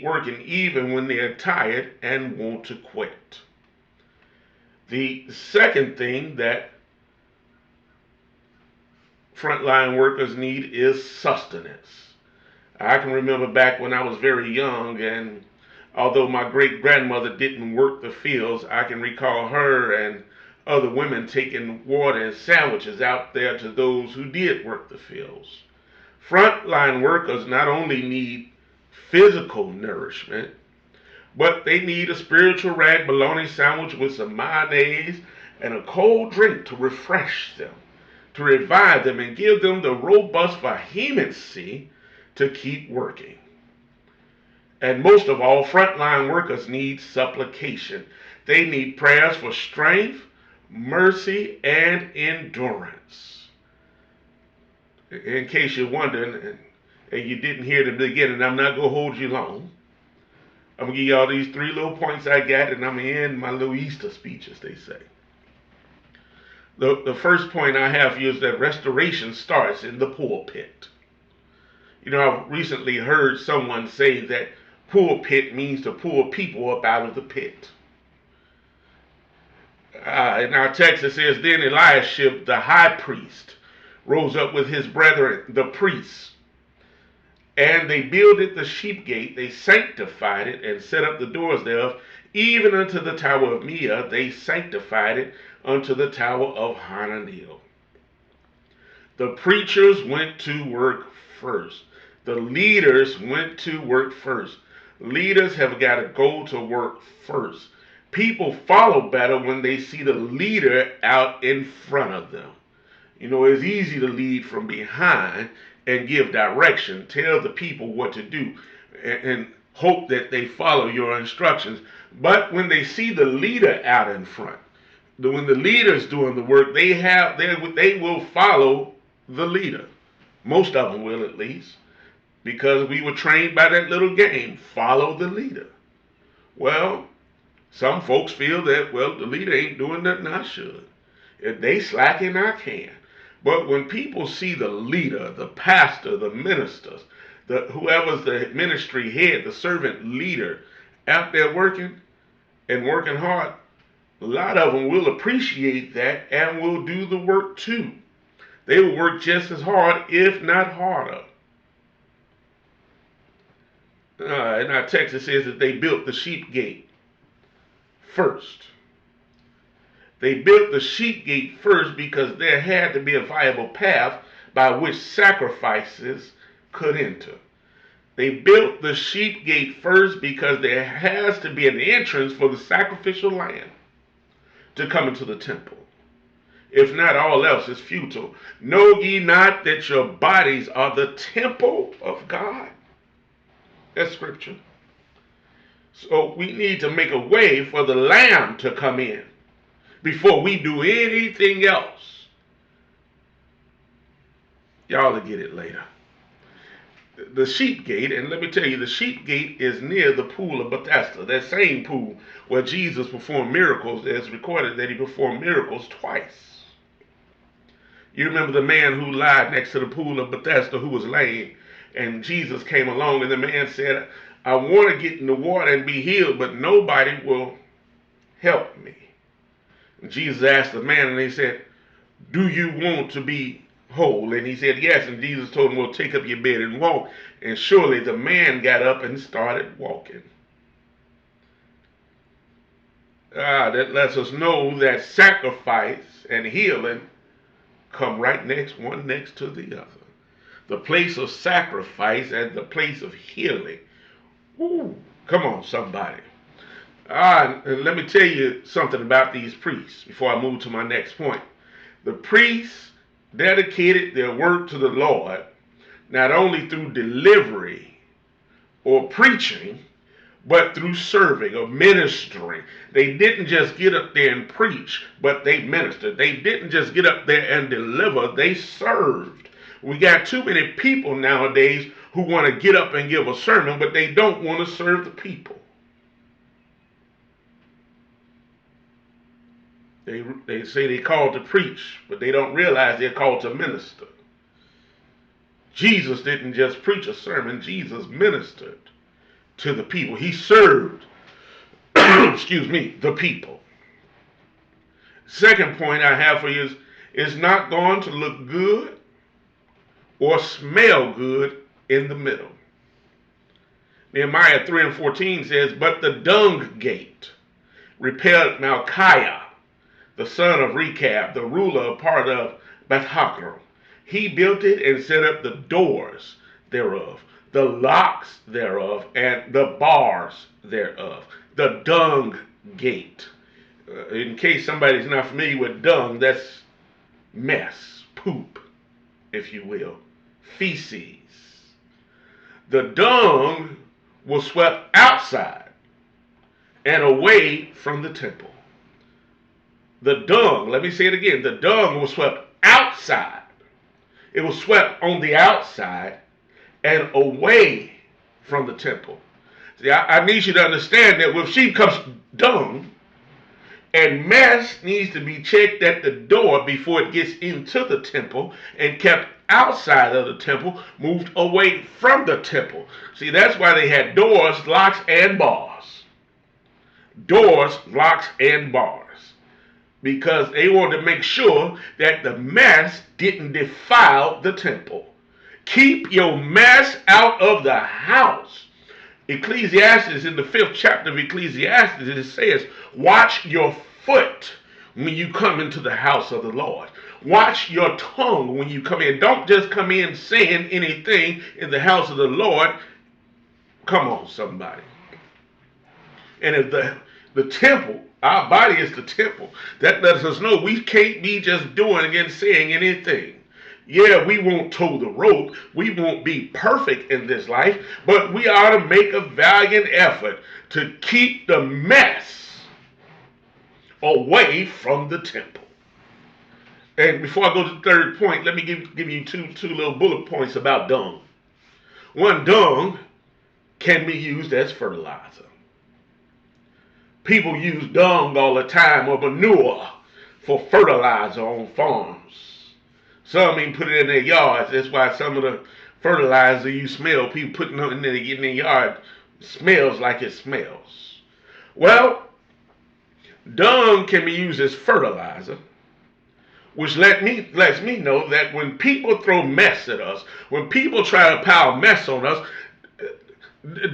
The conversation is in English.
working even when they're tired and want to quit. The second thing that frontline workers need is sustenance. I can remember back when I was very young, and although my great grandmother didn't work the fields, I can recall her and other women taking water and sandwiches out there to those who did work the fields. Frontline workers not only need physical nourishment, but they need a spiritual rag bologna sandwich with some mayonnaise and a cold drink to refresh them, to revive them, and give them the robust vehemency to keep working. And most of all, frontline workers need supplication. They need prayers for strength, mercy, and endurance. In case you're wondering, and you didn't hear the beginning, I'm not going to hold you long. I'm going to give you all these 3 little points I got, and I'm going to end my little Easter speech, as they say. The first point I have here is that restoration starts in the pulpit. You know, I've recently heard someone say that pulpit means to pull people up out of the pit. In our text it says, then Eliashib the high priest rose up with his brethren, the priests, and they builded the sheep gate, they sanctified it, and set up the doors thereof, even unto the tower of Meah, they sanctified it unto the tower of Hananel. The preachers went to work first. The leaders went to work first. Leaders have got to go to work first. People follow better when they see the leader out in front of them. You know, it's easy to lead from behind and give direction, tell the people what to do, and hope that they follow your instructions. But when they see the leader out in front, when the leader's doing the work, they will follow the leader. Most of them will, at least, because we were trained by that little game, follow the leader. Well, some folks feel that, well, the leader ain't doing nothing I should. If they slacking, I can. But when people see the leader, the pastor, the ministers, whoever's the ministry head, the servant leader, out there working and working hard, a lot of them will appreciate that and will do the work too. They will work just as hard, if not harder. In our text it says that they built the sheep gate first. They built the sheep gate first because there had to be a viable path by which sacrifices could enter. They built the sheep gate first because there has to be an entrance for the sacrificial lamb to come into the temple. If not, all else is futile. Know ye not that your bodies are the temple of God? That's scripture. So we need to make a way for the lamb to come in before we do anything else. Y'all will get it later. The sheep gate, and let me tell you, the sheep gate is near the pool of Bethesda, that same pool where Jesus performed miracles. It's recorded that he performed miracles twice. You remember the man who lied next to the pool of Bethesda who was lame, and Jesus came along, and the man said, I want to get in the water and be healed, but nobody will help me. And Jesus asked the man, and he said, do you want to be whole? And he said, yes. And Jesus told him, well, take up your bed and walk. And surely the man got up and started walking. That lets us know that sacrifice and healing come right next, one next to the other. The place of sacrifice and the place of healing. Ooh, come on, somebody. And let me tell you something about these priests before I move to my next point. The priests dedicated their work to the Lord not only through delivery or preaching, but through serving or ministering. They didn't just get up there and preach, but they ministered. They didn't just get up there and deliver, they served. We got too many people nowadays who want to get up and give a sermon, but they don't want to serve the people. They say they're called to preach, but they don't realize they're called to minister. Jesus didn't just preach a sermon, Jesus ministered. to the people. He served, excuse me, the people. Second point I have for you is it's not going to look good or smell good in the middle. Nehemiah 3 and 14 says, but the dung gate repelled Malchiah, the son of Rechab, the ruler of part of Beth-Hakkerem. He built it and set up the doors thereof, the locks thereof, and the bars thereof. The dung gate. In case somebody's not familiar with dung, that's mess, poop, if you will, feces. The dung was swept outside and away from the temple. The dung, let me say it again, the dung was swept outside. It was swept on the outside and away from the temple. See, I need you to understand that with sheep comes dung, and mess needs to be checked at the door before it gets into the temple and kept outside of the temple, moved away from the temple. See, that's why they had doors, locks, and bars. Doors, locks, and bars. Because they wanted to make sure that the mess didn't defile the temple. Keep your mess out of the house. Ecclesiastes, in the 5th chapter of Ecclesiastes, it says, watch your foot when you come into the house of the Lord. Watch your tongue when you come in. Don't just come in saying anything in the house of the Lord. Come on, somebody. And if the temple, our body is the temple, that lets us know we can't be just doing and saying anything. Yeah, we won't toe the rope. We won't be perfect in this life, but we ought to make a valiant effort to keep the mess away from the temple. And before I go to the third point, let me give you two little bullet points about dung. One, dung can be used as fertilizer. People use dung all the time, or manure, for fertilizer on farms. Some even put it in their yards. That's why some of the fertilizer you smell, people putting it in their yard, smells like it smells. Well, dung can be used as fertilizer, which lets me know that when people throw mess at us, when people try to pile mess on us,